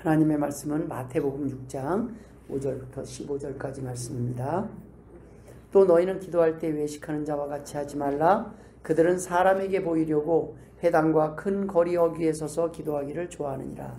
하나님의 말씀은 마태복음 6장 5절부터 15절까지 말씀입니다. 또 너희는 기도할 때 외식하는 자와 같이 하지 말라. 그들은 사람에게 보이려고 회당과 큰 거리 어귀에 서서 기도하기를 좋아하느니라.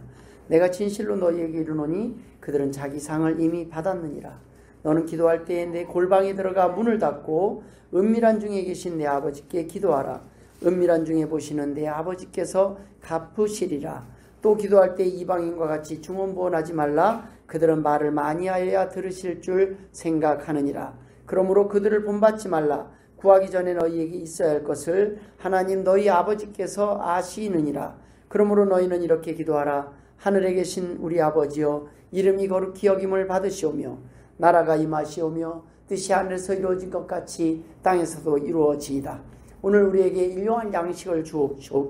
내가 진실로 너희에게 이르노니 그들은 자기 상을 이미 받았느니라. 너는 기도할 때에 내 골방에 들어가 문을 닫고 은밀한 중에 계신 내 아버지께 기도하라. 은밀한 중에 보시는 내 아버지께서 갚으시리라. 또 기도할 때 이방인과 같이 중언부언하지 말라. 그들은 말을 많이 하여야 들으실 줄 생각하느니라. 그러므로 그들을 본받지 말라. 구하기 전에 너희에게 있어야 할 것을 하나님 너희 아버지께서 아시느니라. 그러므로 너희는 이렇게 기도하라. 하늘에 계신 우리 아버지여, 이름이 거룩히 여김을 받으시오며 나라가 임하시오며 뜻이 하늘에서 이루어진 것 같이 땅에서도 이루어지이다. 오늘 우리에게 일용할 양식을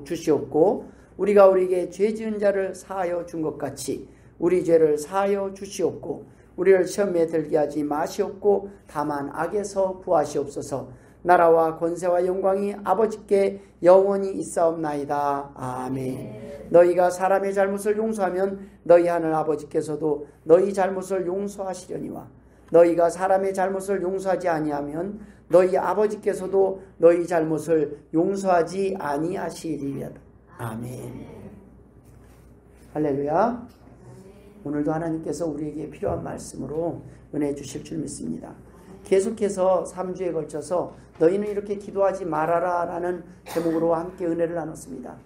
주시옵고 우리가 우리에게 죄 지은 자를 사하여 준 것 같이 우리 죄를 사하여 주시옵고 우리를 시험에 들게 하지 마시옵고 다만 악에서 구하시옵소서. 나라와 권세와 영광이 아버지께 영원히 있사옵나이다. 아멘. 너희가 사람의 잘못을 용서하면 너희 하늘 아버지께서도 너희 잘못을 용서하시려니와 너희가 사람의 잘못을 용서하지 아니하면 너희 아버지께서도 너희 잘못을 용서하지 아니하시리라. 아멘. 할렐루야. 오늘도 하나님께서 우리에게 필요한 말씀으로 은혜 주실 줄 믿습니다. 계속해서 3주에 걸쳐서 너희는 이렇게 기도하지 말아라 라는 제목으로 함께 은혜를 나눴습니다.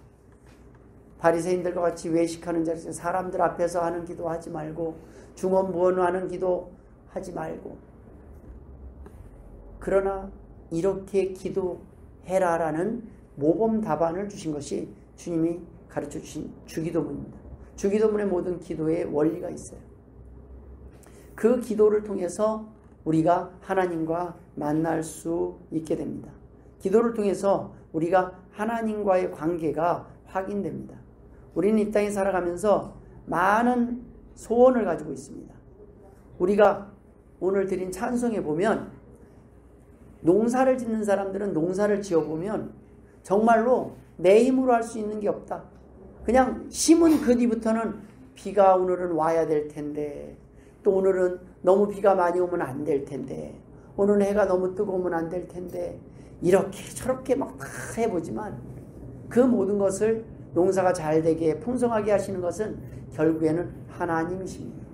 바리새인들과 같이 외식하는 자리에서 사람들 앞에서 하는 기도하지 말고 중언부언하는 기도하지 말고 그러나 이렇게 기도해라라는 모범 답안을 주신 것이 주님이 가르쳐 주신 주기도문입니다. 주기도문의 모든 기도에 원리가 있어요. 그 기도를 통해서 우리가 하나님과 만날 수 있게 됩니다. 기도를 통해서 우리가 하나님과의 관계가 확인됩니다. 우리는 이 땅에 살아가면서 많은 소원을 가지고 있습니다. 우리가 오늘 드린 찬송에 보면 농사를 짓는 사람들은 농사를 지어보면 정말로 내 힘으로 할 수 있는 게 없다. 그냥 심은 그 뒤부터는 비가 오늘은 와야 될 텐데 또 오늘은 너무 비가 많이 오면 안 될 텐데 오늘 해가 너무 뜨거우면 안 될 텐데 이렇게 저렇게 막 다 해보지만 그 모든 것을 농사가 잘 되게 풍성하게 하시는 것은 결국에는 하나님이십니다.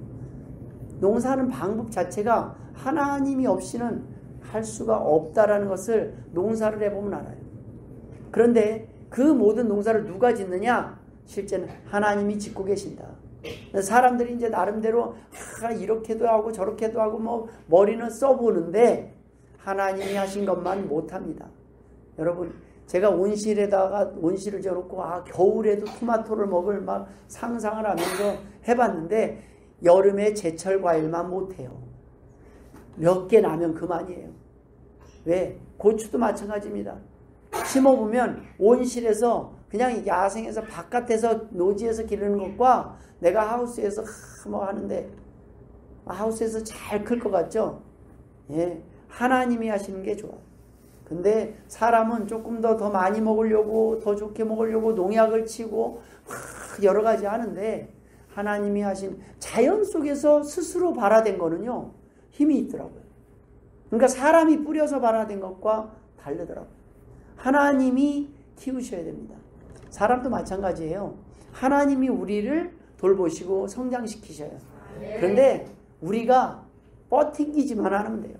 농사하는 방법 자체가 하나님이 없이는 할 수가 없다라는 것을 농사를 해보면 알아요. 그런데 그 모든 농사를 누가 짓느냐? 실제는 하나님이 짓고 계신다. 사람들이 이제 나름대로 이렇게도 하고 저렇게도 하고 뭐 머리는 써보는데 하나님이 하신 것만 못합니다. 여러분, 제가 온실을 지어놓고 겨울에도 토마토를 먹을 막 상상을 하면서 해봤는데 여름에 제철 과일만 못해요. 몇 개 나면 그만이에요. 왜? 고추도 마찬가지입니다. 심어보면 온실에서 그냥 야생에서 바깥에서 노지에서 기르는 것과 내가 하우스에서 뭐 하는데 하우스에서 잘 클 것 같죠? 예, 하나님이 하시는 게 좋아요. 근데 사람은 조금 더 많이 먹으려고 더 좋게 먹으려고 농약을 치고 여러 가지 하는데 하나님이 하신 자연 속에서 스스로 발화된 거는요 힘이 있더라고요. 그러니까 사람이 뿌려서 발화된 것과 다르더라고요. 하나님이 키우셔야 됩니다. 사람도 마찬가지예요. 하나님이 우리를 돌보시고 성장시키셔요. 그런데 우리가 뻗팅기지만 하면 돼요.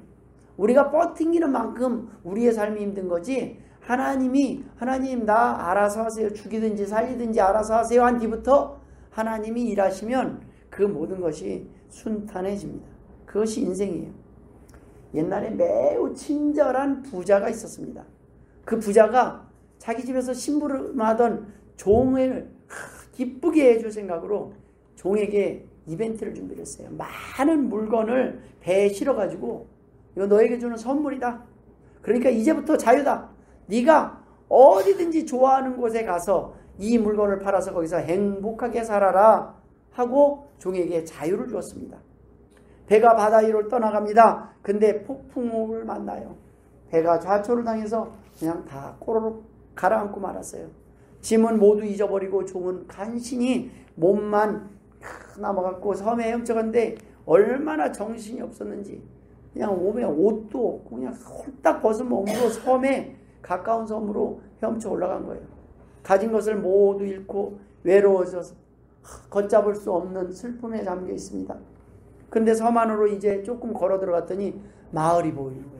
우리가 뻗팅기는 만큼 우리의 삶이 힘든 거지 하나님 나 알아서 하세요. 죽이든지 살리든지 알아서 하세요 한 뒤부터 하나님이 일하시면 그 모든 것이 순탄해집니다. 그것이 인생이에요. 옛날에 매우 친절한 부자가 있었습니다. 그 부자가 자기 집에서 심부름하던 종을 기쁘게 해줄 생각으로 종에게 이벤트를 준비를 했어요. 많은 물건을 배에 실어가지고 이거 너에게 주는 선물이다. 그러니까 이제부터 자유다. 네가 어디든지 좋아하는 곳에 가서 이 물건을 팔아서 거기서 행복하게 살아라 하고 종에게 자유를 주었습니다. 배가 바다 위로 떠나갑니다. 근데 폭풍우를 만나요. 배가 좌초를 당해서 그냥 다 꼬르륵 가라앉고 말았어요. 짐은 모두 잊어버리고 종은 간신히 몸만 남아갖고 섬에 헤엄쳐갔는데 얼마나 정신이 없었는지 그냥 오면 옷도 없고 그냥 홀딱 벗은 몸으로 섬에 가까운 섬으로 헤엄쳐 올라간 거예요. 가진 것을 모두 잃고 외로워져서 걷잡을 수 없는 슬픔에 잠겨 있습니다. 근데 섬 안으로 이제 조금 걸어 들어갔더니 마을이 보이는 거예요.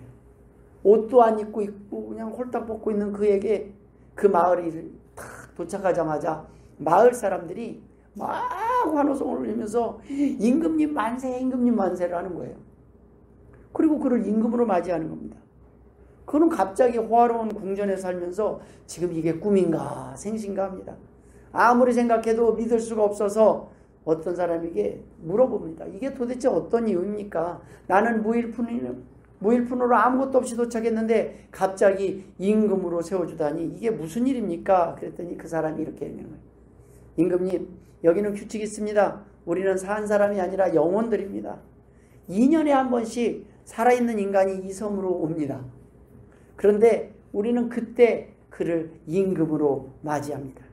옷도 안 입고 있고 그냥 홀딱 벗고 있는 그에게 그 마을이 탁 도착하자마자 마을 사람들이 막 환호성을 울리면서 임금님 만세, 임금님 만세를 하는 거예요. 그리고 그를 임금으로 맞이하는 겁니다. 그는 갑자기 호화로운 궁전에 살면서 지금 이게 꿈인가 생신가 합니다. 아무리 생각해도 믿을 수가 없어서 어떤 사람에게 물어봅니다. 이게 도대체 어떤 이유입니까? 나는 무일푼으로 아무것도 없이 도착했는데 갑자기 임금으로 세워주다니 이게 무슨 일입니까? 그랬더니 그 사람이 이렇게 얘기하는 거예요. 임금님, 여기는 규칙이 있습니다. 우리는 산 사람이 아니라 영혼들입니다. 2년에 한 번씩 살아있는 인간이 이 섬으로 옵니다. 그런데 우리는 그때 그를 임금으로 맞이합니다.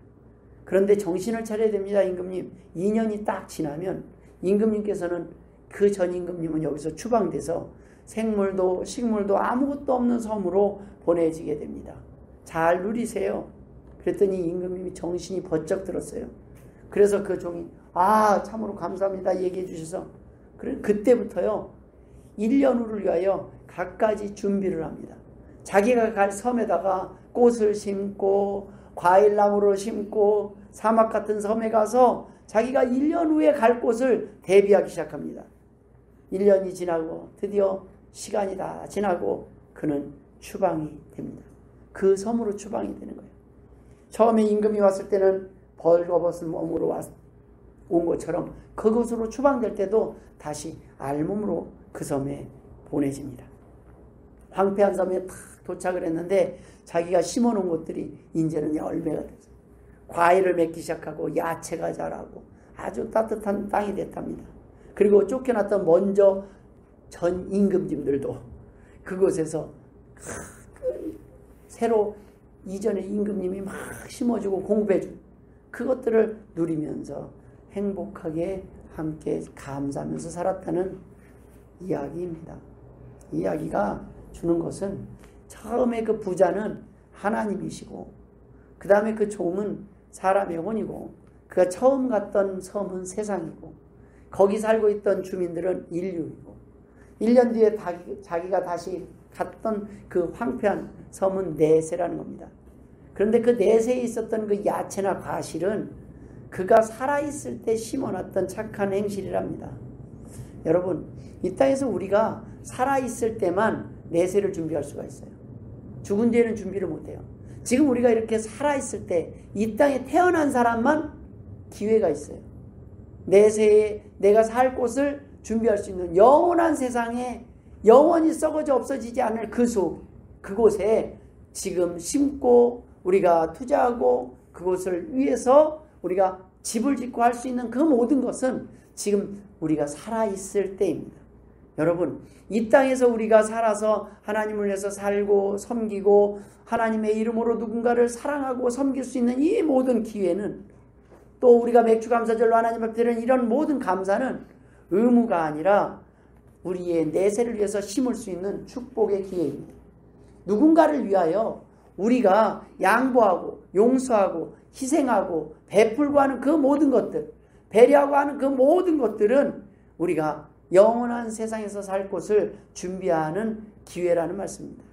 그런데 정신을 차려야 됩니다. 임금님. 2년이 딱 지나면 임금님께서는 그 전 임금님은 여기서 추방돼서 생물도 식물도 아무것도 없는 섬으로 보내지게 됩니다. 잘 누리세요. 그랬더니 임금님이 정신이 번쩍 들었어요. 그래서 그 종이 참으로 감사합니다 얘기해 주셔서 그때부터요 1년 후를 위하여 갖가지 준비를 합니다. 자기가 갈 섬에다가 꽃을 심고 과일나무를 심고 사막 같은 섬에 가서 자기가 1년 후에 갈 곳을 대비하기 시작합니다. 1년이 지나고 드디어 시간이 다 지나고 그는 추방이 됩니다. 그 섬으로 추방이 되는 거예요. 처음에 임금이 왔을 때는 벌거벗은 몸으로 온 것처럼 그곳으로 추방될 때도 다시 알몸으로 그 섬에 보내집니다. 황폐한 섬에 탁 도착을 했는데 자기가 심어놓은 것들이 이제는 열매가 됐어요. 과일을 맺기 시작하고 야채가 자라고 아주 따뜻한 땅이 됐답니다. 그리고 쫓겨났던 먼저 전 임금님들도 그곳에서 새로 이전에 임금님이 막 심어주고 공부해준 그것들을 누리면서 행복하게 함께 감사하면서 살았다는 이야기입니다. 이야기가 주는 것은 처음에 그 부자는 하나님이시고 그 다음에 그 종은 사람의 혼이고 그가 처음 갔던 섬은 세상이고 거기 살고 있던 주민들은 인류이고 1년 뒤에 자기가 다시 갔던 그 황폐한 섬은 네세라는 겁니다. 그런데 그 네세에 있었던 그 야채나 과실은 그가 살아있을 때 심어놨던 착한 행실이랍니다. 여러분, 이 땅에서 우리가 살아있을 때만 내세를 준비할 수가 있어요. 죽은 뒤에는 준비를 못해요. 지금 우리가 이렇게 살아있을 때 이 땅에 태어난 사람만 기회가 있어요. 내세에 내가 살 곳을 준비할 수 있는 영원한 세상에 영원히 썩어져 없어지지 않을 그곳에 지금 심고 우리가 투자하고 그곳을 위해서 우리가 집을 짓고 할 수 있는 그 모든 것은 지금 우리가 살아있을 때입니다. 여러분, 이 땅에서 우리가 살아서 하나님을 위해서 살고 섬기고 하나님의 이름으로 누군가를 사랑하고 섬길 수 있는 이 모든 기회는 또 우리가 맥주감사절로 하나님 앞에 드리는 이런 모든 감사는 의무가 아니라 우리의 내세를 위해서 심을 수 있는 축복의 기회입니다. 누군가를 위하여 우리가 양보하고 용서하고 희생하고 베풀고 하는 그 모든 것들, 배려하고 하는 그 모든 것들은 우리가 영원한 세상에서 살 곳을 준비하는 기회라는 말씀입니다.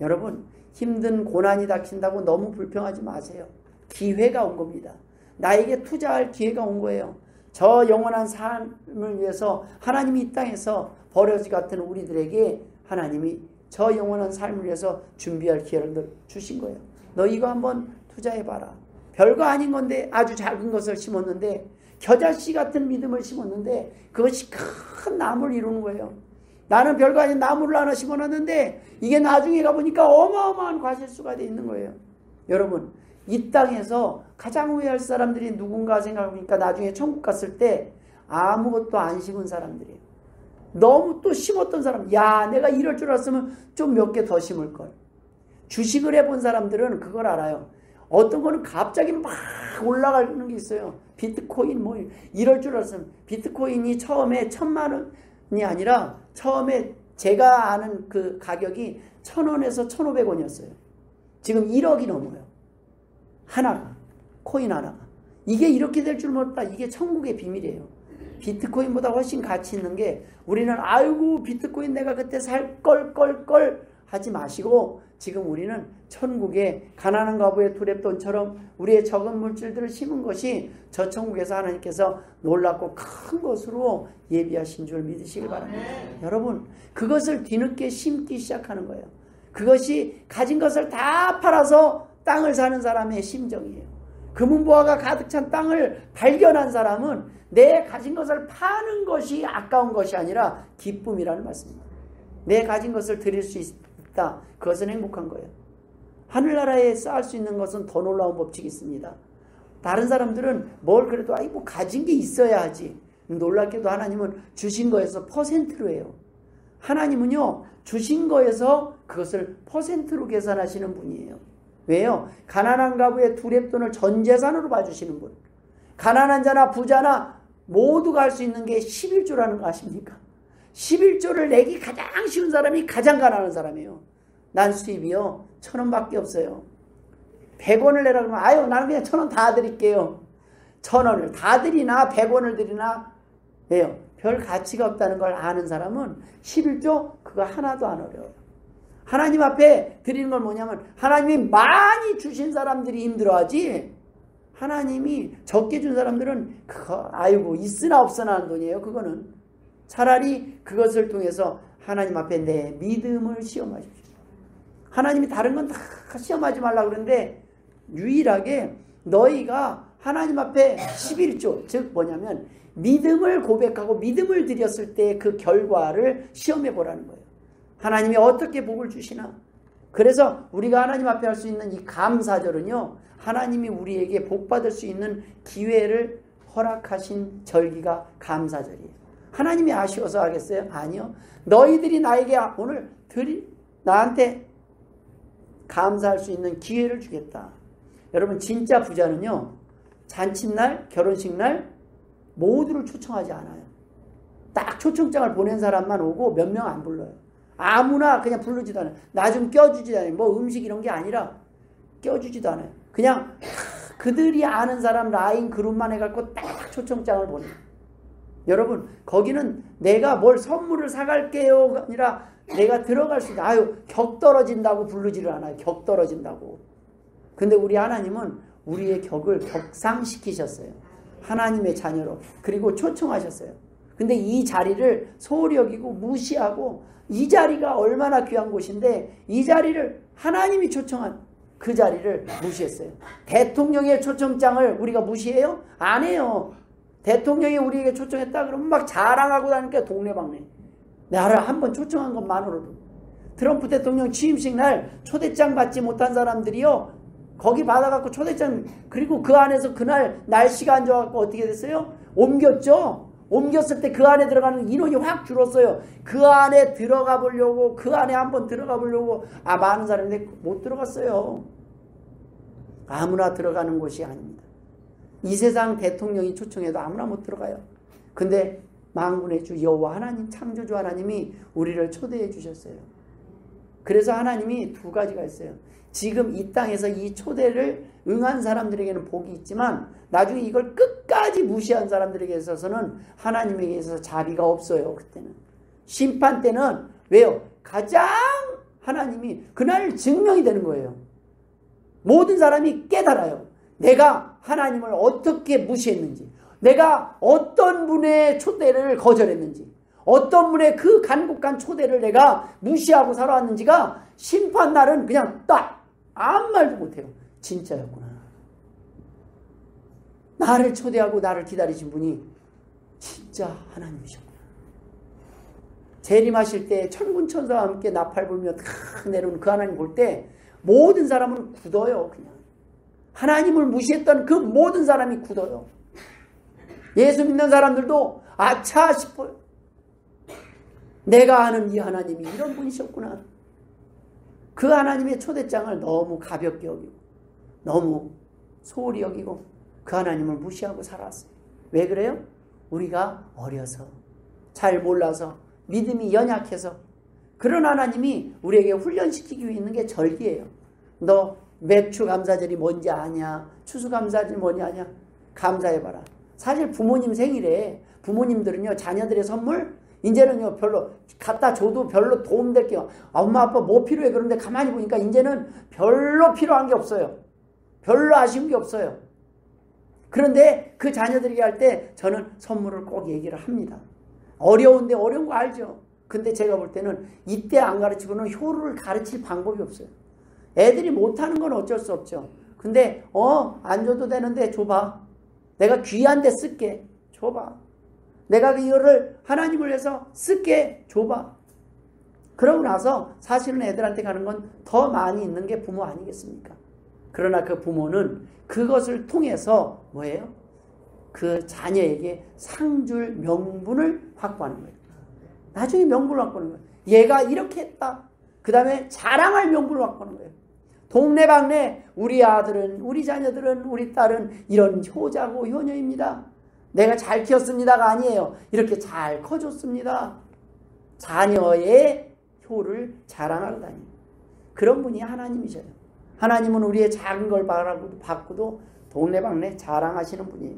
여러분, 힘든 고난이 닥친다고 너무 불평하지 마세요. 기회가 온 겁니다. 나에게 투자할 기회가 온 거예요. 저 영원한 삶을 위해서 하나님이 이 땅에서 버려지 같은 우리들에게 하나님이 저 영원한 삶을 위해서 준비할 기회를 주신 거예요. 너 이거 한번 투자해봐라. 별거 아닌 건데 아주 작은 것을 심었는데 겨자씨 같은 믿음을 심었는데 그것이 큰 나무를 이루는 거예요. 나는 별거 아닌 나무를 하나 심어놨는데 이게 나중에 가보니까 어마어마한 과실수가 되어 있는 거예요. 여러분, 이 땅에서 가장 후회할 사람들이 누군가 생각해보니까 나중에 천국 갔을 때 아무것도 안 심은 사람들이에요. 너무 또 심었던 사람, 내가 이럴 줄 알았으면 좀 몇 개 더 심을걸. 주식을 해본 사람들은 그걸 알아요. 어떤 거는 갑자기 막 올라가는 게 있어요. 비트코인 뭐 이럴 줄 알았으면 비트코인이 처음에 1,000만 원이 아니라 처음에 제가 아는 그 가격이 1,000원에서 1,500원이었어요. 지금 1억이 넘어요. 하나가. 코인 하나가. 이게 이렇게 될 줄 몰랐다. 이게 천국의 비밀이에요. 비트코인보다 훨씬 가치 있는 게 우리는 아이고 비트코인 내가 그때 살 걸 하지 마시고 지금 우리는 천국에 가난한 과부의 두렙돈처럼 우리의 적은 물질들을 심은 것이 저 천국에서 하나님께서 놀랍고 큰 것으로 예비하신 줄 믿으시길 바랍니다. 여러분 그것을 뒤늦게 심기 시작하는 거예요. 그것이 가진 것을 다 팔아서 땅을 사는 사람의 심정이에요. 금은보화가 가득 찬 땅을 발견한 사람은 내 가진 것을 파는 것이 아까운 것이 아니라 기쁨이라는 말씀입니다. 내 가진 것을 드릴 수 있다. 그것은 행복한 거예요. 하늘나라에 쌓을 수 있는 것은 더 놀라운 법칙이 있습니다. 다른 사람들은 뭘 그래도 뭐 가진 게 있어야 하지. 놀랍게도 하나님은 주신 거에서 퍼센트로 해요. 하나님은요 주신 거에서 그것을 퍼센트로 계산하시는 분이에요. 왜요? 가난한 가부의 두렙돈을 전 재산으로 봐주시는 분. 가난한 자나 부자나 모두가 할 수 있는 게 11조라는 거 아십니까? 11조를 내기 가장 쉬운 사람이 가장 가난한 사람이에요. 난 수입이요 1,000원밖에 없어요. 100원을 내라 그러면 아유 나는 그냥 1,000원 다 드릴게요. 1,000원을 다 드리나 100원을 드리나 왜요? 별 가치가 없다는 걸 아는 사람은 11조 그거 하나도 안 어려워요. 하나님 앞에 드리는 건 뭐냐면 하나님이 많이 주신 사람들이 힘들어하지 하나님이 적게 준 사람들은 그거 아이고 있으나 없으나 하는 돈이에요. 그거는 차라리 그것을 통해서 하나님 앞에 내 믿음을 시험하십시오. 하나님이 다른 건 다 시험하지 말라고 그러는데 유일하게 너희가 하나님 앞에 11조 즉 뭐냐면 믿음을 고백하고 믿음을 드렸을 때 그 결과를 시험해 보라는 거예요. 하나님이 어떻게 복을 주시나. 그래서 우리가 하나님 앞에 할 수 있는 이 감사절은요 하나님이 우리에게 복받을 수 있는 기회를 허락하신 절기가 감사절이에요. 하나님이 아쉬워서 하겠어요? 아니요. 너희들이 나에게 오늘 나한테 감사할 수 있는 기회를 주겠다. 여러분 진짜 부자는요 잔칫날 결혼식날 모두를 초청하지 않아요. 딱 초청장을 보낸 사람만 오고 몇 명 안 불러요. 아무나 그냥 부르지도 않아요. 나 좀 껴주지도 않아요. 뭐 음식 이런 게 아니라 껴주지도 않아요. 그냥 그들이 아는 사람 라인 그룹만 해갖고 딱 초청장을 보내요. 여러분 거기는 내가 뭘 선물을 사갈게요 아니라 내가 들어갈 수 있다. 아유 격 떨어진다고 부르지를 않아요. 격 떨어진다고. 근데 우리 하나님은 우리의 격을 격상시키셨어요. 하나님의 자녀로. 그리고 초청하셨어요. 근데 이 자리를 소홀히 여기고 무시하고 이 자리가 얼마나 귀한 곳인데 이 자리를 하나님이 초청한 그 자리를 무시했어요. 대통령의 초청장을 우리가 무시해요? 안 해요. 대통령이 우리에게 초청했다 그러면 막 자랑하고 다니니까 동네방네. 나를 한번 초청한 것만으로도. 트럼프 대통령 취임식 날 초대장 받지 못한 사람들이요. 거기 받아갖고 초대장 그리고 그 안에서 그날 날씨가 안 좋아갖고 어떻게 됐어요? 옮겼죠. 옮겼을 때 그 안에 들어가는 인원이 확 줄었어요. 그 안에 들어가 보려고 그 안에 한번 들어가 보려고 많은 사람들이 못 들어갔어요. 아무나 들어가는 곳이 아닙니다. 이 세상 대통령이 초청해도 아무나 못 들어가요. 근데 만군의 주 여호와 하나님 창조주 하나님이 우리를 초대해 주셨어요. 그래서 하나님이 두 가지가 있어요. 지금 이 땅에서 이 초대를 응한 사람들에게는 복이 있지만 나중에 이걸 끝까지 무시한 사람들에게 있어서는 하나님에게 있어서 자비가 없어요. 그때는 심판 때는 왜요? 가장 하나님이 그날 증명이 되는 거예요. 모든 사람이 깨달아요. 내가 하나님을 어떻게 무시했는지, 내가 어떤 분의 초대를 거절했는지, 어떤 분의 그 간곡한 초대를 내가 무시하고 살아왔는지가 심판날은 그냥 딱 아무 말도 못해요. 진짜였구나. 나를 초대하고 나를 기다리신 분이 진짜 하나님이셨구나. 재림하실 때 천군천사와 함께 나팔 불며 탁 내려오는 그 하나님 볼 때 모든 사람은 굳어요. 그냥 하나님을 무시했던 그 모든 사람이 굳어요. 예수 믿는 사람들도 아차 싶어요. 내가 아는 이 하나님이 이런 분이셨구나. 그 하나님의 초대장을 너무 가볍게 여기고 너무 소홀히 여기고 그 하나님을 무시하고 살았어요. 왜 그래요? 우리가 어려서, 잘 몰라서, 믿음이 연약해서. 그런 하나님이 우리에게 훈련시키기 위해 있는 게 절기예요. 너 매추 감사절이 뭔지 아냐? 추수감사절이 뭐냐 아냐? 감사해봐라. 사실 부모님 생일에 부모님들은요, 자녀들의 선물 이제는요 별로 갖다 줘도 별로 도움될 게 엄마 아빠 뭐 필요해 그런데 가만히 보니까 이제는 별로 필요한 게 없어요. 별로 아쉬운 게 없어요. 그런데 그 자녀들에게 할 때 저는 선물을 꼭 얘기를 합니다. 어려운데 어려운 거 알죠? 근데 제가 볼 때는 이때 안 가르치고는 효를 가르칠 방법이 없어요. 애들이 못하는 건 어쩔 수 없죠. 근데 안 줘도 되는데 줘봐. 내가 귀한 데 쓸게. 줘봐. 내가 이거를 하나님을 위해서 쓸게. 줘봐. 그러고 나서 사실은 애들한테 가는 건 더 많이 있는 게 부모 아니겠습니까? 그러나 그 부모는 그것을 통해서 뭐예요? 그 자녀에게 상줄 명분을 확보하는 거예요. 나중에 명분을 확보하는 거예요. 얘가 이렇게 했다. 그 다음에 자랑할 명분을 확보하는 거예요. 동네방네 우리 아들은, 우리 자녀들은, 우리 딸은 이런 효자고 효녀입니다. 내가 잘 키웠습니다가 아니에요. 이렇게 잘 커줬습니다. 자녀의 효를 자랑하고 다니는 그런 분이 하나님이셔요. 하나님은 우리의 작은 걸 받고도 동네방네 자랑하시는 분이에요.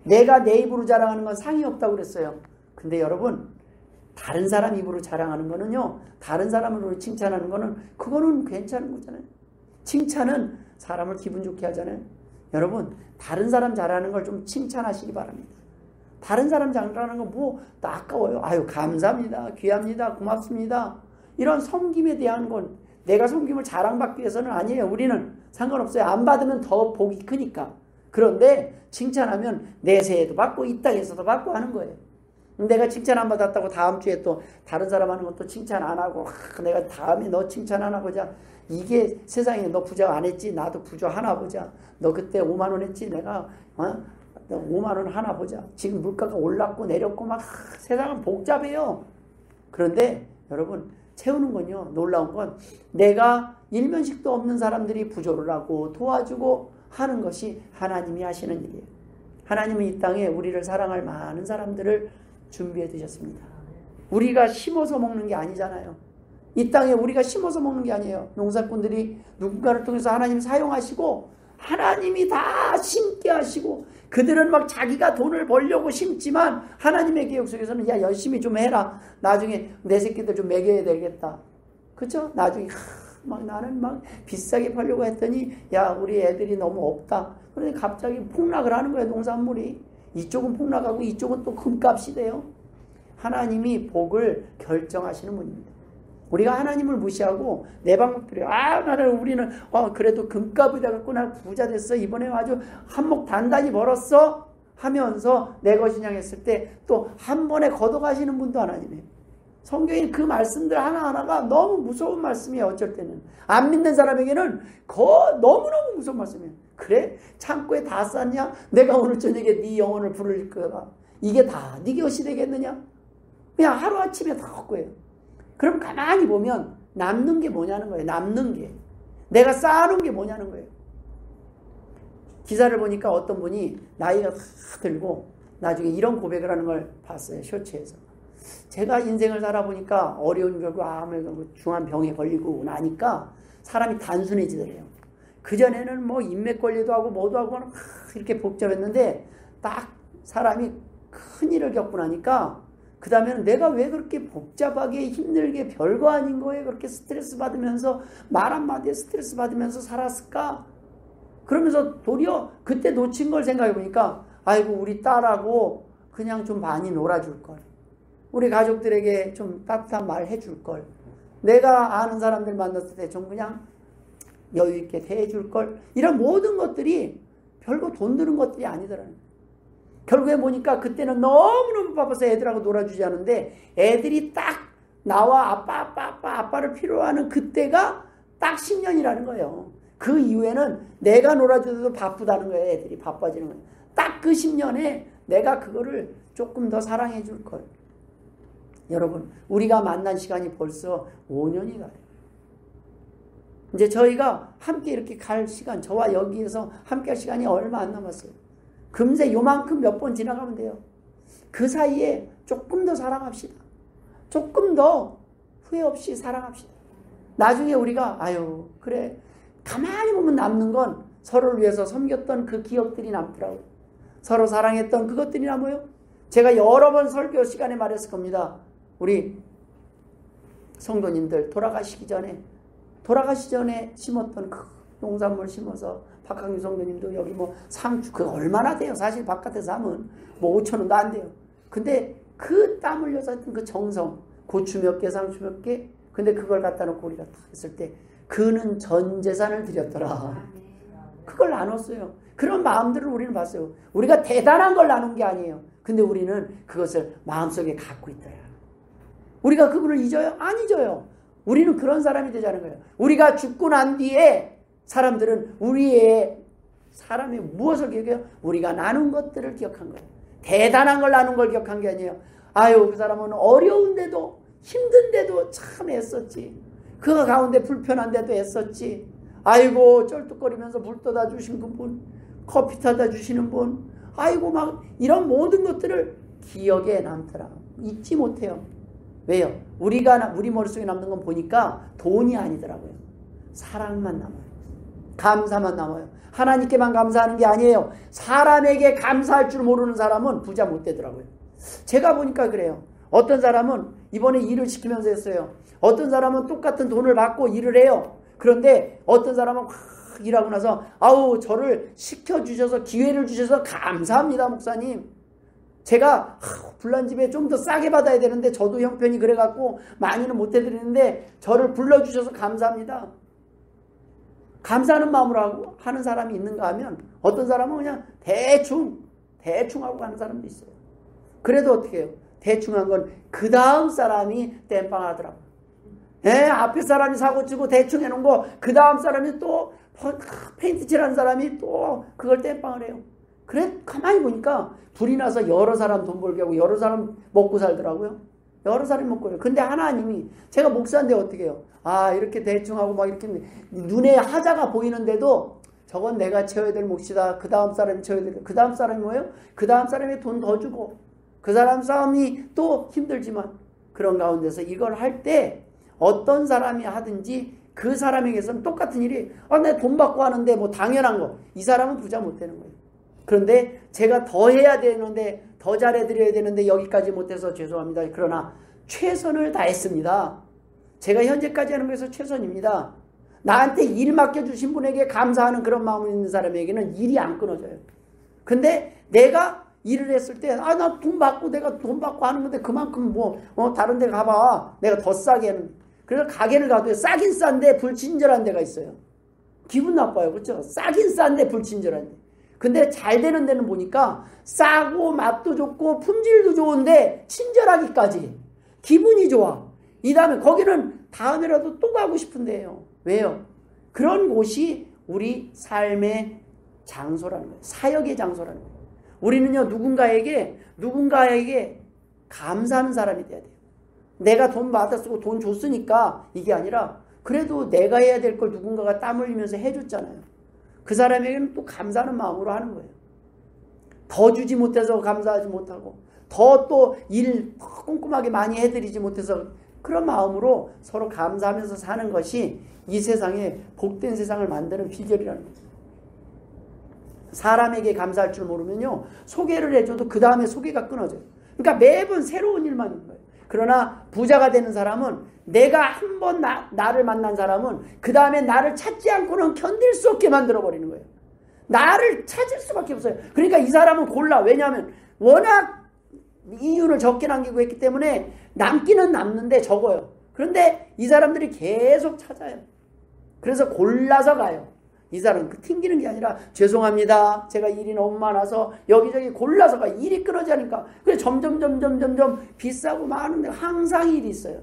내가 내 입으로 자랑하는 건 상이 없다고 그랬어요. 근데 여러분, 다른 사람 입으로 자랑하는 거는요, 다른 사람으로 칭찬하는 거는 그거는 괜찮은 거잖아요. 칭찬은 사람을 기분 좋게 하잖아요. 여러분, 다른 사람 잘하는 걸 좀 칭찬하시기 바랍니다. 다른 사람 잘하는 거 뭐 아까워요. 아유 감사합니다. 귀합니다. 고맙습니다. 이런 섬김에 대한 건 내가 섬김을 자랑받기 위해서는 아니에요. 우리는 상관없어요. 안 받으면 더 복이 크니까. 그런데 칭찬하면 내세에도 받고 이 땅에서도 받고 하는 거예요. 내가 칭찬 안 받았다고 다음 주에 또 다른 사람 하는 것도 칭찬 안 하고 내가 다음에 너 칭찬 하나 보자. 이게 세상에 너 부자 안 했지? 나도 부자 하나 보자. 너 그때 5만 원 했지? 내가 5만 원 하나 보자. 지금 물가가 올랐고 내렸고 막 세상은 복잡해요. 그런데 여러분 채우는 건요, 놀라운 건 내가 일면식도 없는 사람들이 부조를 하고 도와주고 하는 것이 하나님이 하시는 일이에요. 하나님은 이 땅에 우리를 사랑할 많은 사람들을 준비해 두셨습니다. 우리가 심어서 먹는 게 아니잖아요. 이 땅에 우리가 심어서 먹는 게 아니에요. 농사꾼들이 누군가를 통해서 하나님 사용하시고 하나님이 다 심게 하시고 그들은 막 자기가 돈을 벌려고 심지만 하나님의 계획 속에서는 야 열심히 좀 해라. 나중에 내 새끼들 좀 먹여야 되겠다. 그렇죠? 나중에 막 나는 막 비싸게 팔려고 했더니 야 우리 애들이 너무 없다. 그런데 갑자기 폭락을 하는 거예요. 농산물이. 이쪽은 폭락하고 이쪽은 또 금값이 돼요. 하나님이 복을 결정하시는 분입니다. 우리가 하나님을 무시하고 내 방법들이 나는 우리는 그래도 금값이 돼갖고 나 부자 됐어. 이번에 아주 한몫 단단히 벌었어. 하면서 내 것이냐 했을 때 또 한 번에 걷어가시는 분도 하나님이에요. 성경에 그 말씀들 하나하나가 너무 무서운 말씀이에요. 어쩔 때는. 안 믿는 사람에게는 너무너무 무서운 말씀이에요. 그래? 창고에 다 쌌냐? 내가 오늘 저녁에 네 영혼을 부를 거다. 이게 다 네 것이 되겠느냐? 그냥 하루아침에 다 헛거예요. 그럼 가만히 보면 남는 게 뭐냐는 거예요. 남는 게. 내가 쌓아놓은 게 뭐냐는 거예요. 기사를 보니까 어떤 분이 나이가 다 들고 나중에 이런 고백을 하는 걸 봤어요. 쇼츠에서. 제가 인생을 살아보니까 어려운 결국 암에 중한 병에 걸리고 나니까 사람이 단순해지더래요. 그전에는 뭐 인맥 관리도 하고 뭐도 하고 이렇게 복잡했는데 딱 사람이 큰 일을 겪고 나니까 그 다음에는 내가 왜 그렇게 복잡하게 힘들게 별거 아닌 거에 그렇게 스트레스 받으면서 말 한마디에 스트레스 받으면서 살았을까? 그러면서 도리어 그때 놓친 걸 생각해 보니까 아이고 우리 딸하고 그냥 좀 많이 놀아줄 걸. 우리 가족들에게 좀 따뜻한 말 해줄 걸. 내가 아는 사람들 만났을 때 좀 그냥 여유 있게 대해줄 걸. 이런 모든 것들이 별거 돈 드는 것들이 아니더라고요. 결국에 보니까 그때는 너무너무 바빠서 애들하고 놀아주지 않은데 애들이 딱 나와 아빠를 필요로 하는 그때가 딱 10년이라는 거예요. 그 이후에는 내가 놀아줘도 바쁘다는 거예요. 애들이 바빠지는 거예요. 딱 그 10년에 내가 그거를 조금 더 사랑해 줄 걸. 여러분 우리가 만난 시간이 벌써 5년이 가요. 이제 저희가 함께 이렇게 갈 시간, 저와 여기에서 함께 할 시간이 얼마 안 남았어요. 금세 요만큼 몇 번 지나가면 돼요. 그 사이에 조금 더 사랑합시다. 조금 더 후회 없이 사랑합시다. 나중에 우리가 아유 그래 가만히 보면 남는 건 서로를 위해서 섬겼던 그 기억들이 남더라고요. 서로 사랑했던 그것들이 남아요. 제가 여러 번 설교 시간에 말했을 겁니다. 우리 성도님들 돌아가시기 전에 심었던 그 농산물 심어서 박강규 성도님도 여기 뭐 상추 그거 얼마나 돼요? 사실 바깥에서 하면 뭐 5,000원도 안 돼요. 근데 그 땀 흘려서 했던 그 정성, 고추 몇 개, 상추 몇 개, 근데 그걸 갖다 놓고 우리가 딱 했을 때 그는 전 재산을 드렸더라. 그걸 나눴어요. 그런 마음들을 우리는 봤어요. 우리가 대단한 걸 나눈 게 아니에요. 근데 우리는 그것을 마음속에 갖고 있더라. 우리가 그분을 잊어요? 안 잊어요. 우리는 그런 사람이 되자는 거예요. 우리가 죽고 난 뒤에 사람들은 우리의 사람이 무엇을 기억해요? 우리가 나눈 것들을 기억한 거예요. 대단한 걸 나눈 걸 기억한 게 아니에요. 아유 그 사람은 어려운데도 힘든데도 참 애썼지. 그 가운데 불편한데도 애썼지. 아이고 쩔뚝거리면서 물 떠다 주신 분, 커피 타다 주시는 분, 아이고 막 이런 모든 것들을 기억에 남더라. 잊지 못해요. 왜요? 우리 머릿속에 남는 건 보니까 돈이 아니더라고요. 사랑만 남아요. 감사만 남아요. 하나님께만 감사하는 게 아니에요. 사람에게 감사할 줄 모르는 사람은 부자 못 되더라고요. 제가 보니까 그래요. 어떤 사람은 이번에 일을 시키면서 했어요. 어떤 사람은 똑같은 돈을 받고 일을 해요. 그런데 어떤 사람은 확 일하고 나서 아우 저를 시켜주셔서 기회를 주셔서 감사합니다 목사님. 제가 불난 집에 좀 더 싸게 받아야 되는데 저도 형편이 그래갖고 많이는 못 해드리는데 저를 불러주셔서 감사합니다. 감사하는 마음으로 하는 사람이 있는가 하면 어떤 사람은 그냥 대충 하고 가는 사람도 있어요. 그래도 어떻게 해요? 대충 한 건 그 다음 사람이 땜빵하더라고요. 앞에 사람이 사고치고 대충 해놓은 거 그 다음 사람이 또 페인트 칠한 사람이 또 그걸 땜빵을 해요. 그래 가만히 보니까 불이 나서 여러 사람 돈 벌게 하고 여러 사람 먹고 살더라고요. 여러 사람이 먹고 그래요. 근데 하나님이 제가 목사인데 어떻게 해요? 아 이렇게 대충하고 막 이렇게 눈에 하자가 보이는데도 저건 내가 채워야 될 몫이다. 그 다음 사람이 채워야 될. 그 다음 사람이 뭐예요? 그 다음 사람이 돈 더 주고 그 사람 싸움이 또 힘들지만 그런 가운데서 이걸 할 때 어떤 사람이 하든지 그 사람에게서는 똑같은 일이 내가 돈 받고 하는데 뭐 당연한 거. 이 사람은 부자 못 되는 거예요. 그런데 제가 더 해야 되는데 더 잘해드려야 되는데 여기까지 못해서 죄송합니다. 그러나 최선을 다했습니다. 제가 현재까지 하는 것에서 최선입니다. 나한테 일 맡겨주신 분에게 감사하는 그런 마음이 있는 사람에게는 일이 안 끊어져요. 근데 내가 일을 했을 때 나 돈 받고 내가 돈 받고 하는 건데 그만큼 다른 데 가봐. 내가 더 싸게 하는. 그래서 가게를 가도 싸긴 싼데 불친절한 데가 있어요. 기분 나빠요. 그렇죠? 싸긴 싼데 불친절한 데. 근데 잘 되는 데는 보니까 싸고 맛도 좋고 품질도 좋은데 친절하기까지 기분이 좋아. 이 다음에 거기는 다음에라도 또 가고 싶은 데예요. 왜요? 그런 곳이 우리 삶의 장소라는 거예요. 사역의 장소라는 거예요. 우리는요 누군가에게 감사하는 사람이 돼야 돼요. 내가 돈 받아 쓰고 돈 줬으니까 이게 아니라 그래도 내가 해야 될 걸 누군가가 땀 흘리면서 해줬잖아요. 그 사람에게는 또 감사하는 마음으로 하는 거예요. 더 주지 못해서 감사하지 못하고 더 또 일 꼼꼼하게 많이 해드리지 못해서 그런 마음으로 서로 감사하면서 사는 것이 이 세상에 복된 세상을 만드는 비결이라는 거죠. 사람에게 감사할 줄 모르면요 소개를 해줘도 그 다음에 소개가 끊어져요. 그러니까 매번 새로운 일만 있는 거예요. 그러나 부자가 되는 사람은 내가 한 번 나를 만난 사람은 그 다음에 나를 찾지 않고는 견딜 수 없게 만들어버리는 거예요. 나를 찾을 수밖에 없어요. 그러니까 이 사람은 골라. 왜냐하면 워낙 이윤을 적게 남기고 했기 때문에 남기는 남는데 적어요. 그런데 이 사람들이 계속 찾아요. 그래서 골라서 가요. 이 사람은 튕기는 게 아니라 죄송합니다. 제가 일이 너무 많아서 여기저기 골라서 가. 일이 끊어지니까. 그래서 점점 비싸고 많은데 항상 일이 있어요.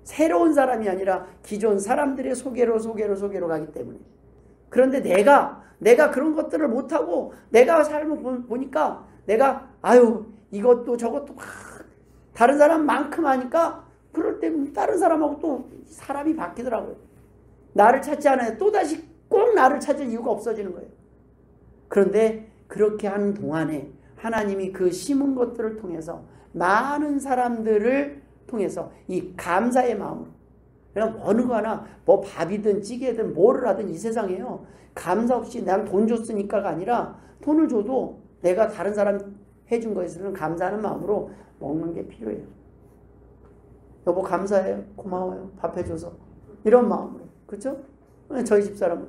새로운 사람이 아니라 기존 사람들의 소개로 가기 때문에. 그런데 내가 그런 것들을 못하고 내가 삶을 보니까 내가 이것도 저것도 막 다른 사람만큼 하니까 그럴 때 다른 사람하고 또 사람이 바뀌더라고요. 나를 찾지 않아요. 또다시 꼭 나를 찾을 이유가 없어지는 거예요. 그런데 그렇게 하는 동안에 하나님이 그 심은 것들을 통해서 많은 사람들을 통해서 이 감사의 마음으로, 그냥 어느 거 하나 뭐 밥이든 찌개든 뭐를 하든 이 세상에요, 감사 없이 난 돈 줬으니까가 아니라 돈을 줘도 내가 다른 사람 해준 것에서는 감사하는 마음으로 먹는 게 필요해요. 여보 감사해요. 고마워요. 밥 해줘서. 이런 마음으로. 그렇죠? 저희 집사람은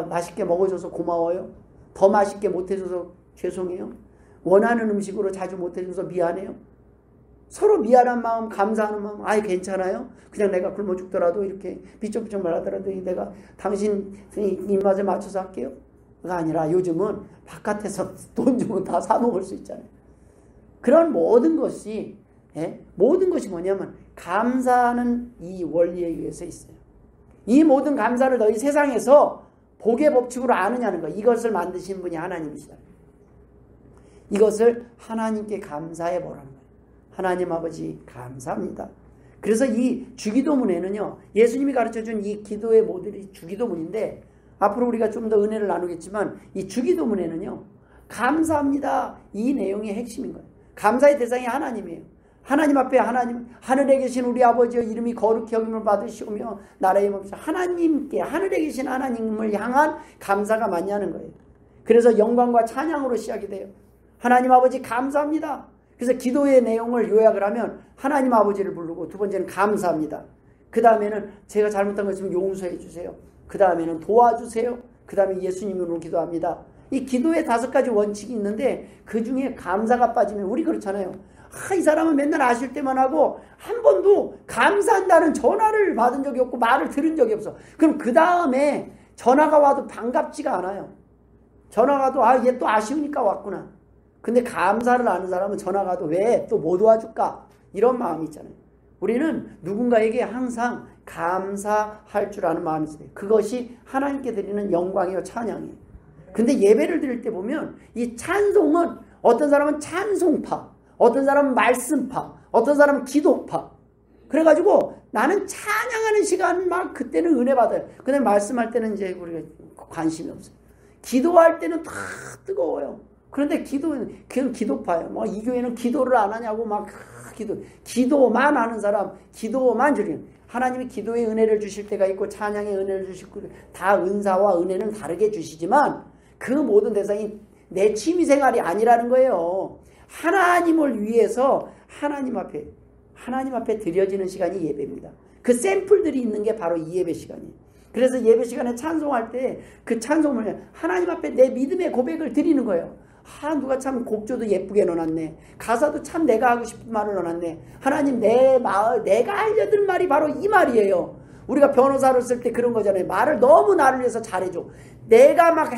맛있게 먹어줘서 고마워요. 더 맛있게 못해줘서 죄송해요. 원하는 음식으로 자주 못해줘서 미안해요. 서로 미안한 마음, 감사하는 마음. 아이 괜찮아요. 그냥 내가 굶어 죽더라도 이렇게 비쩍비쩍 말하더라도 내가 당신 입맛에 맞춰서 할게요. 그가 아니라 요즘은 바깥에서 돈 주면 다 사 먹을 수 있잖아요. 그런 모든 것이 뭐냐면 감사하는 이 원리에 의해서 있어요. 이 모든 감사를 너희 세상에서 복의 법칙으로 아느냐는 거. 이것을 만드신 분이 하나님이시다. 이것을 하나님께 감사해 보라는 거예요. 하나님 아버지 감사합니다. 그래서 이 주기도문에는요, 예수님이 가르쳐준 이 기도의 모델이 주기도문인데, 앞으로 우리가 좀 더 은혜를 나누겠지만 이 주기도문에는요, 감사합니다. 이 내용이 핵심인 거예요. 감사의 대상이 하나님이에요. 하나님 앞에 하나님, 하늘에 계신 우리 아버지의 이름이 거룩히 여김을 받으시오며 나라의 임하옵시며, 하나님께, 하늘에 계신 하나님을 향한 감사가 맞냐는 거예요. 그래서 영광과 찬양으로 시작이 돼요. 하나님 아버지 감사합니다. 그래서 기도의 내용을 요약을 하면 하나님 아버지를 부르고, 두 번째는 감사합니다. 그 다음에는 제가 잘못한 것 있으면 용서해 주세요. 그 다음에는 도와주세요. 그 다음에 예수님으로 기도합니다. 이 기도의 5가지 원칙이 있는데 그 중에 감사가 빠지면, 우리 그렇잖아요. 이 사람은 맨날 아실 때만 하고 한 번도 감사한다는 전화를 받은 적이 없고 말을 들은 적이 없어. 그럼 그 다음에 전화가 와도 반갑지가 않아요. 전화가 와도 얘 또 아쉬우니까 왔구나. 근데 감사를 아는 사람은 전화가 와도 왜 또 뭐 도와줄까? 이런 마음이 있잖아요. 우리는 누군가에게 항상 감사할 줄 아는 마음이 있어요. 그것이 하나님께 드리는 영광이요 찬양이에요. 근데 예배를 드릴 때 보면 이 찬송은, 어떤 사람은 찬송파, 어떤 사람은 말씀파, 어떤 사람은 기도파. 그래가지고 나는 찬양하는 시간 막 그때는 은혜 받아요. 근데 말씀할 때는 이제 우리가 관심이 없어요. 기도할 때는 다 뜨거워요. 그런데 그건 기도파예요. 뭐 이 교회는 기도를 안 하냐고 막 기도만 하는 사람, 기도만 주리는. 하나님이 기도의 은혜를 주실 때가 있고 찬양의 은혜를 주실 때, 다 은사와 은혜는 다르게 주시지만 그 모든 대상이 내 취미생활이 아니라는 거예요. 하나님을 위해서 하나님 앞에 드려지는 시간이 예배입니다. 그 샘플들이 있는 게 바로 이 예배 시간이에요. 그래서 예배 시간에 찬송할 때 그 찬송을 하나님 앞에 내 믿음의 고백을 드리는 거예요. 누가 참 곡조도 예쁘게 넣어놨네. 가사도 참 내가 하고 싶은 말을 넣어놨네. 하나님, 내가 알려드릴 말이 바로 이 말이에요. 우리가 변호사를 쓸 때 그런 거잖아요. 말을 너무 나를 위해서 잘해줘. 내가 막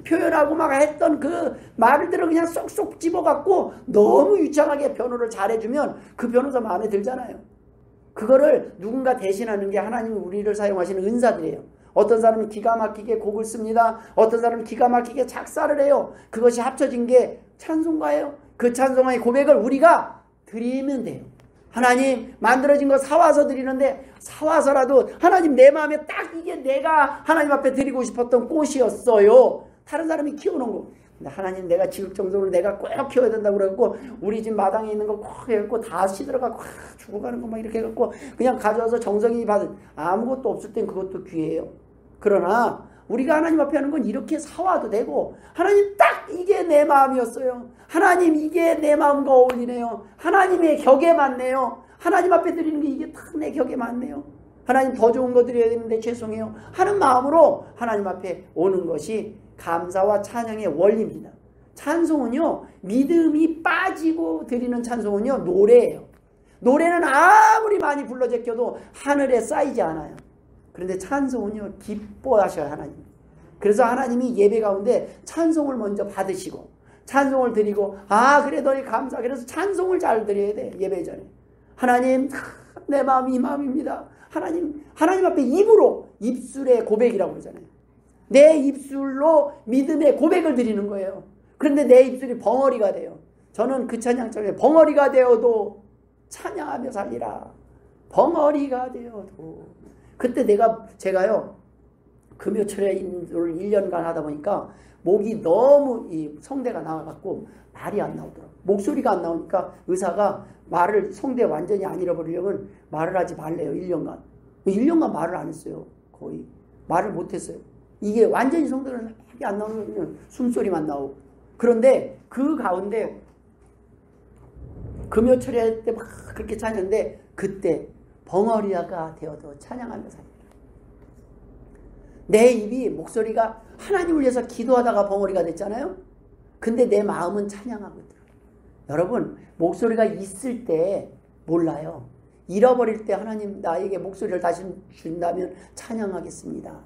표현하고 막 했던 그 말들을 그냥 쏙쏙 집어갖고 너무 유창하게 변호를 잘해주면 그 변호사 마음에 들잖아요. 그거를 누군가 대신하는 게 하나님이 우리를 사용하시는 은사들이에요. 어떤 사람은 기가 막히게 곡을 씁니다. 어떤 사람은 기가 막히게 작사를 해요. 그것이 합쳐진 게 찬송가예요. 그 찬송가의 고백을 우리가 드리면 돼요. 하나님, 만들어진 거 사와서 드리는데, 사와서라도 하나님, 내 마음에 딱 이게 내가 하나님 앞에 드리고 싶었던 꽃이었어요. 다른 사람이 키워놓은 거. 근데 하나님, 내가 지극정성으로 내가 꼭 키워야 된다고 그래갖고 우리 집 마당에 있는 거 꼭 해갖고 다 시들어가고 죽어가는 거 막 이렇게 해갖고 그냥 가져와서 정성이 받은, 아무것도 없을 땐 그것도 귀해요. 그러나 우리가 하나님 앞에 하는 건 이렇게 사와도 되고, 하나님, 딱 이게 내 마음이었어요. 하나님, 이게 내 마음과 어울리네요. 하나님의 격에 맞네요. 하나님 앞에 드리는 게 이게 딱 내 격에 맞네요. 하나님, 더 좋은 거 드려야 되는데 죄송해요 하는 마음으로 하나님 앞에 오는 것이 감사와 찬양의 원리입니다. 찬송은요, 믿음이 빠지고 드리는 찬송은요, 노래예요. 노래는 아무리 많이 불러 제껴도 하늘에 쌓이지 않아요. 그런데 찬송은요, 기뻐하셔요, 하나님. 그래서 하나님이 예배 가운데 찬송을 먼저 받으시고 찬송을 드리고, 그래 너희 감사. 그래서 찬송을 잘 드려야 돼, 예배 전에. 하나님, 내 마음이 이 마음입니다. 하나님 앞에 입술의 고백이라고 그러잖아요. 내 입술로 믿음의 고백을 드리는 거예요. 그런데 내 입술이 벙어리가 돼요. 저는 그 찬양처럼 벙어리가 되어도 찬양하며 살리라. 벙어리가 되어도 그때 제가요 금요철에 인도를 1년간 하다 보니까 목이 너무 이 성대가 나와갖고 말이 안 나오더라고요. 목소리가 안 나오니까 의사가 성대 완전히 안 잃어버리려면 말을 하지 말래요. 1년간. 1년간 말을 안 했어요. 거의 말을 못했어요. 이게 완전히 성대가 안 나오면 숨소리만 나오고. 그런데 그 가운데 금요철에 때 막 그렇게 찬양했는데 그때 벙어리가 되어도 찬양하며 삽니다. 내 입이 목소리가 하나님을 위해서 기도하다가 벙어리가 됐잖아요. 근데 내 마음은 찬양하고 있더라고요. 여러분 목소리가 있을 때 몰라요. 잃어버릴 때 하나님 나에게 목소리를 다시 준다면 찬양하겠습니다.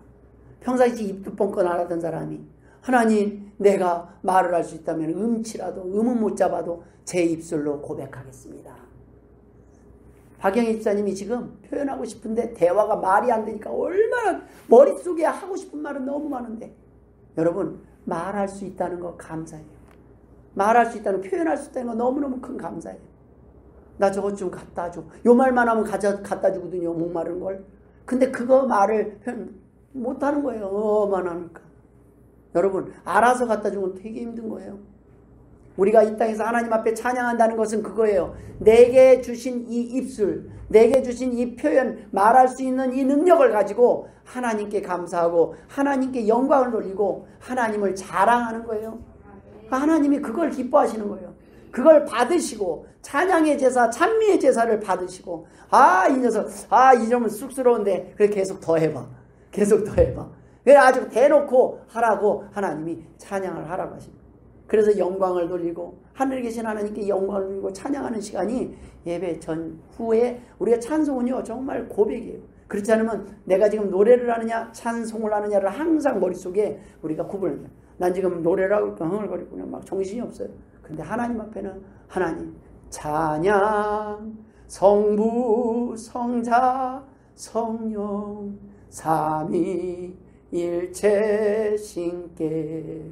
평상시 입도 뻥끗 안 하던 사람이 하나님 내가 말을 할 수 있다면 음치라도 음은 못 잡아도 제 입술로 고백하겠습니다. 박영희 집사님이 지금 표현하고 싶은데 대화가 말이 안 되니까 얼마나 머릿속에 하고 싶은 말은 너무 많은데 여러분 말할 수 있다는 거 감사해요. 말할 수 있다는 표현할 수 있다는 거 너무너무 큰 감사해요. 나 저것 좀 갖다 줘. 요 말만 하면 갖다 주거든요. 목마른 걸. 근데 그거 말을 못하는 거예요. 만 하니까. 여러분 알아서 갖다 주면 되게 힘든 거예요. 우리가 이 땅에서 하나님 앞에 찬양한다는 것은 그거예요. 내게 주신 이 입술, 내게 주신 이 표현, 말할 수 있는 이 능력을 가지고 하나님께 감사하고 하나님께 영광을 돌리고 하나님을 자랑하는 거예요. 하나님이 그걸 기뻐하시는 거예요. 그걸 받으시고 찬양의 제사, 찬미의 제사를 받으시고 이 녀석, 이 점은 쑥스러운데 그래 계속 더 해봐. 계속 더 해봐. 그래 아주 대놓고 하라고 하나님이 찬양을 하라고 하십니다. 그래서 영광을 돌리고 하늘에 계신 하나님께 영광을 돌리고 찬양하는 시간이 예배 전후에 우리가 찬송은요 정말 고백이에요. 그렇지 않으면 내가 지금 노래를 하느냐 찬송을 하느냐를 항상 머릿속에 우리가 구분합니다. 난 지금 노래를 하고 있고 흥얼거리고 막 정신이 없어요. 근데 하나님 앞에는 하나님 찬양 성부 성자 성령 삼위일체 신께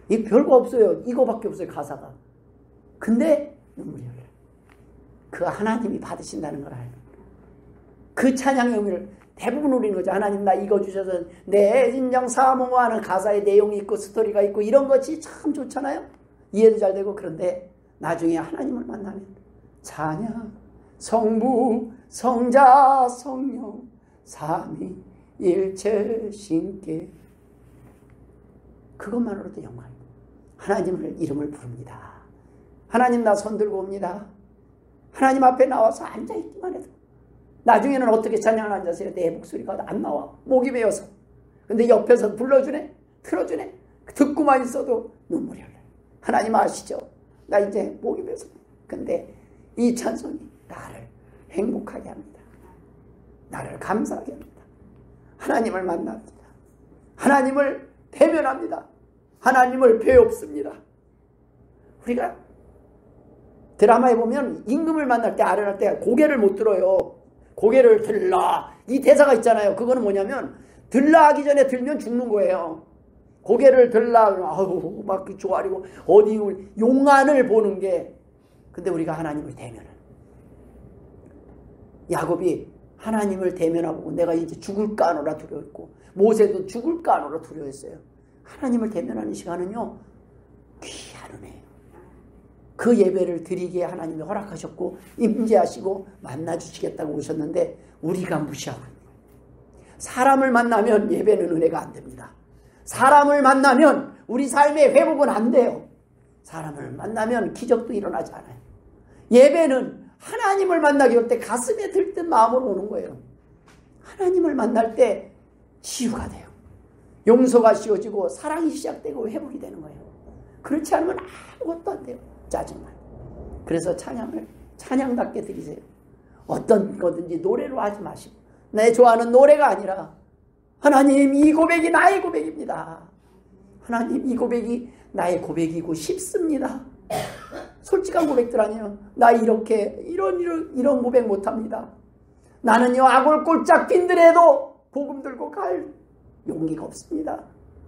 이 별거 없어요. 이거밖에 없어요. 가사가. 근데 눈물이 흘러요. 그 하나님이 받으신다는 걸 알고 그 찬양의 의미를 대부분 우리는 거죠. 하나님 나 이거 주셔서 내 인정 사모하는 가사의 내용이 있고 스토리가 있고 이런 것이 참 좋잖아요. 이해도 잘 되고. 그런데 나중에 하나님을 만나면 찬양 성부 성자 성령 삼위일체 신께 그것만으로도 영광입니다. 하나님을 이름을 부릅니다. 하나님 나 손 들고 옵니다. 하나님 앞에 나와서 앉아있기만 해도 나중에는 어떻게 찬양을 앉아서 내 목소리가 안 나와. 목이 메어서. 근데 옆에서 불러주네. 틀어주네. 듣고만 있어도 눈물이 흘러요. 하나님 아시죠? 나 이제 목이 메어서. 근데 이 찬송이 나를 행복하게 합니다. 나를 감사하게 합니다. 하나님을 만납니다. 하나님을 대면합니다. 하나님을 배웁습니다. 우리가 드라마에 보면 임금을 만날 때 아련할 때 고개를 못 들어요. 고개를 들라. 이 대사가 있잖아요. 그거는 뭐냐면 들라 하기 전에 들면 죽는 거예요. 고개를 들라. 막 조아리고 어디 용안을 보는 게. 근데 우리가 하나님을 대면은 야곱이 하나님을 대면하고 내가 이제 죽을까 하노라 두려웠고 모세도 죽을까 하노라 두려웠어요. 하나님을 대면하는 시간은요 귀한 은혜예요. 그 예배를 드리게 하나님이 허락하셨고 임재하시고 만나주시겠다고 오셨는데 우리가 무시하고 있는 거예요. 사람을 만나면 예배는 은혜가 안 됩니다. 사람을 만나면 우리 삶의 회복은 안 돼요. 사람을 만나면 기적도 일어나지 않아요. 예배는 하나님을 만나기 올 때 가슴에 들뜬 마음으로 오는 거예요. 하나님을 만날 때 치유가 돼요. 용서가 씌워지고 사랑이 시작되고 회복이 되는 거예요. 그렇지 않으면 아무것도 안 돼요. 짜증만. 그래서 찬양을 찬양답게 드리세요. 어떤 거든지 노래로 하지 마시고 내 좋아하는 노래가 아니라 하나님 이 고백이 나의 고백입니다. 하나님 이 고백이 나의 고백이고 싶습니다. 솔직한 고백들 아니에요. 나 이렇게 이런 고백 못합니다. 나는요 아골 꼴짝 빈들에도 복음 들고 갈 용기가 없습니다.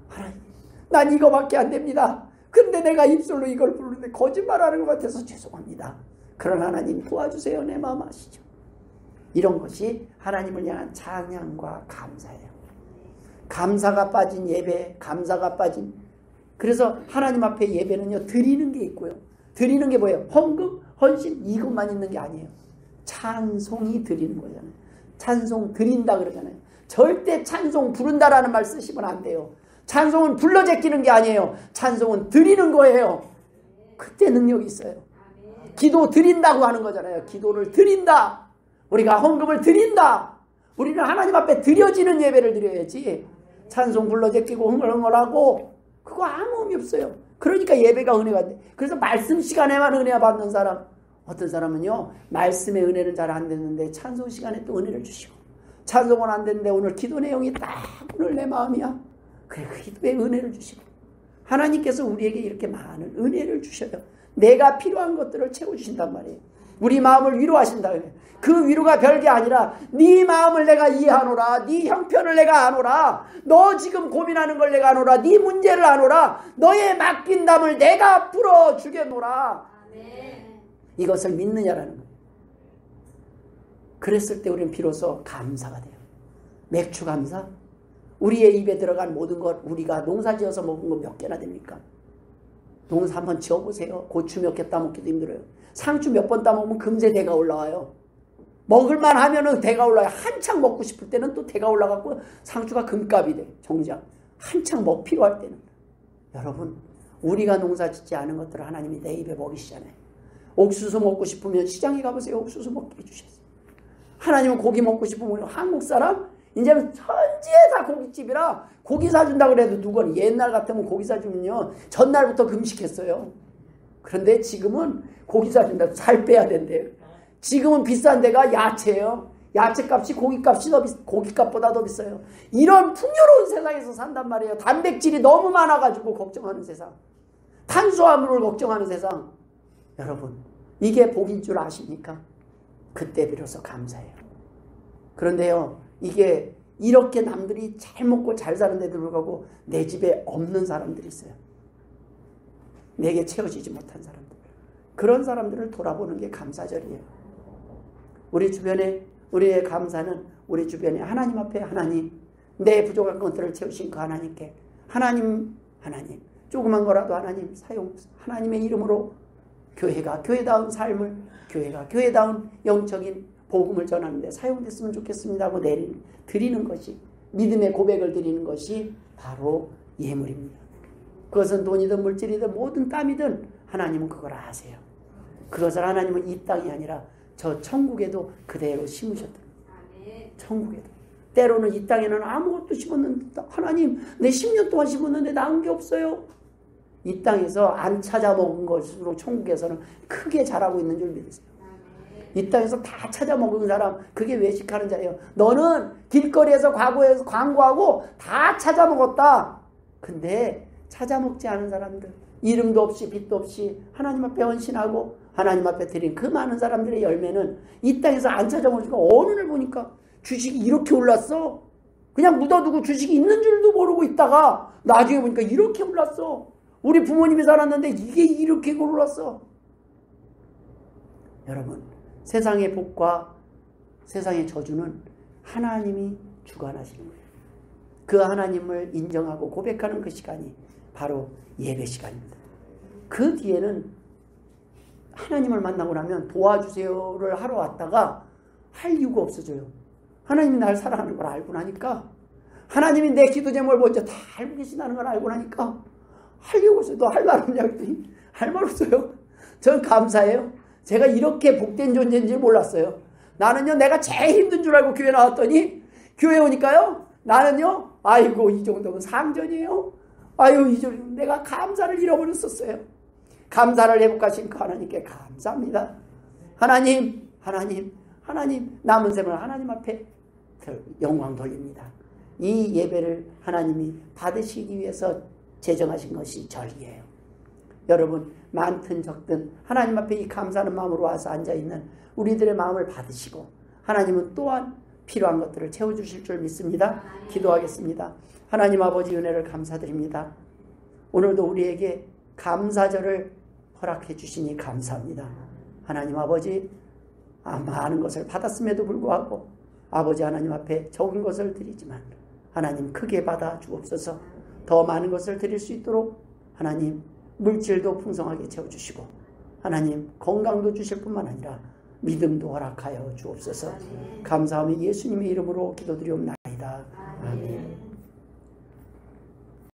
하나님 난 이거밖에 안 됩니다. 근데 내가 입술로 이걸 부르는데 거짓말하는 것 같아서 죄송합니다. 그러나 하나님 도와주세요. 내 마음 아시죠? 이런 것이 하나님을 향한 찬양과 감사예요. 감사가 빠진 예배, 감사가 빠진, 그래서 하나님 앞에 예배는요, 드리는 게 있고요. 드리는 게 뭐예요? 헌금, 헌신, 이것만 있는 게 아니에요. 찬송이 드리는 거잖아요. 찬송 드린다 그러잖아요. 절대 찬송 부른다라는 말 쓰시면 안 돼요. 찬송은 불러 제끼는 게 아니에요. 찬송은 드리는 거예요. 그때 능력이 있어요. 기도 드린다고 하는 거잖아요. 기도를 드린다. 우리가 헌금을 드린다. 우리는 하나님 앞에 드려지는 예배를 드려야지. 찬송 불러 제끼고 흥얼흥얼하고 그거 아무 의미 없어요. 그러니까 예배가 은혜가 돼. 그래서 말씀 시간에만 은혜 받는 사람, 어떤 사람은요, 말씀의 은혜는 잘 안 됐는데 찬송 시간에 또 은혜를 주시고, 찬송은 안 됐는데 오늘 기도 내용이 딱 오늘 내 마음이야. 그래, 그 기도에 은혜를 주시고, 하나님께서 우리에게 이렇게 많은 은혜를 주셔요. 내가 필요한 것들을 채워주신단 말이에요. 우리 마음을 위로하신다. 그 위로가 별게 아니라 네 마음을 내가 이해하노라. 네 형편을 내가 아노라. 너 지금 고민하는 걸 내가 아노라. 네 문제를 아노라. 너의 맡긴 담을 내가 풀어주겠노라. 이것을 믿느냐라는 거예요. 그랬을 때 우리는 비로소 감사가 돼요. 맥주 감사? 우리의 입에 들어간 모든 것, 우리가 농사지어서 먹은 거 몇 개나 됩니까? 농사 한번 지어보세요. 고추 몇 개 따먹기도 힘들어요. 상추 몇 번 따먹으면 금세 대가 올라와요. 먹을만 하면은 대가 올라와요. 한창 먹고 싶을 때는 또 대가 올라가고 상추가 금값이 돼. 정작 한창 필요할 때는. 여러분, 우리가 농사 짓지 않은 것들을 하나님이 내 입에 먹이시잖아요. 옥수수 먹고 싶으면 시장에 가보세요. 옥수수 먹게 해주셨어요. 하나님은 고기 먹고 싶으면 한국 사람 이제는 천지에 다 고깃집이라 고기 사준다 그래도 누구는 옛날 같으면 고기 사주면요 전날부터 금식했어요. 그런데 지금은 고기 사준다 살 빼야 된대요. 지금은 비싼 데가 야채예요. 야채값이 고기값보다 더 비싸요. 이런 풍요로운 세상에서 산단 말이에요. 단백질이 너무 많아가지고 걱정하는 세상, 탄수화물을 걱정하는 세상. 여러분, 이게 복인 줄 아십니까? 그때 비로소 감사해요. 그런데요, 이게 이렇게 남들이 잘 먹고 잘 사는데도 불구하고 내 집에 없는 사람들이 있어요. 내게 채워지지 못한 사람들. 그런 사람들을 돌아보는 게 감사절이에요. 우리 주변에, 우리의 감사는 우리 주변에 하나님 앞에, 하나님, 내 부족한 것들을 채우신 그 하나님께, 하나님, 조그만 거라도 하나님 하나님의 이름으로 교회가 교회다운 삶을, 교회가 교회다운 영적인 복음을 전하는데 사용됐으면 좋겠습니다 하고 드리는 것이, 믿음의 고백을 드리는 것이 바로 예물입니다. 그것은 돈이든 물질이든 모든 땀이든 하나님은 그걸 아세요. 그것을 하나님은 이 땅이 아니라 저 천국에도 그대로 심으셨다. 천국에도. 때로는 이 땅에는 아무것도 심었는데 하나님 내 10년 동안 심었는데 나은 게 없어요. 이 땅에서 안 찾아 먹은 것으로 천국에서는 크게 자라고 있는 줄 믿으세요. 이 땅에서 다 찾아 먹은 사람, 그게 외식하는 자예요. 너는 길거리에서 광고하고 다 찾아 먹었다. 근데 찾아 먹지 않은 사람들, 이름도 없이 빛도 없이 하나님 앞에 헌신하고 하나님 앞에 드린 그 많은 사람들의 열매는 이 땅에서 안 찾아 먹으니까 어느 날 보니까 주식이 이렇게 올랐어. 그냥 묻어두고 주식이 있는 줄도 모르고 있다가 나중에 보니까 이렇게 올랐어. 우리 부모님이 살았는데 이게 이렇게 올랐어. 여러분, 세상의 복과 세상의 저주는 하나님이 주관하시는 거예요. 그 하나님을 인정하고 고백하는 그 시간이 바로 예배 시간입니다. 그 뒤에는 하나님을 만나고 나면 도와주세요를 하러 왔다가 할 이유가 없어져요. 하나님이 날 사랑하는 걸 알고 나니까, 하나님이 내 기도 제목을 먼저 다 알고 계신다는 걸 알고 나니까 할 이유가 없어요. 너 할 말 없냐 그랬더니 할 말 없어요. 전 감사해요. 제가 이렇게 복된 존재인지 몰랐어요. 나는요, 내가 제일 힘든 줄 알고 교회 나왔더니 교회 오니까요, 나는요, 아이고 이 정도면 상전이에요. 아유, 이 정도 내가 감사를 잃어버렸었어요. 감사를 회복하신 그 하나님께 감사합니다. 하나님 남은 생을 하나님 앞에 영광 돌립니다. 이 예배를 하나님이 받으시기 위해서 제정하신 것이 절기예요. 여러분, 많든 적든 하나님 앞에 이 감사하는 마음으로 와서 앉아있는 우리들의 마음을 받으시고 하나님은 또한 필요한 것들을 채워주실 줄 믿습니다. 기도하겠습니다. 하나님 아버지, 은혜를 감사드립니다. 오늘도 우리에게 감사절을 허락해 주시니 감사합니다. 하나님 아버지, 많은 것을 받았음에도 불구하고 아버지 하나님 앞에 적은 것을 드리지만 하나님 크게 받아 주옵소서. 더 많은 것을 드릴 수 있도록 하나님 물질도 풍성하게 채워주시고 하나님 건강도 주실 뿐만 아니라 믿음도 허락하여 주옵소서. 감사하며 예수님의 이름으로 기도드리옵나이다. 아멘.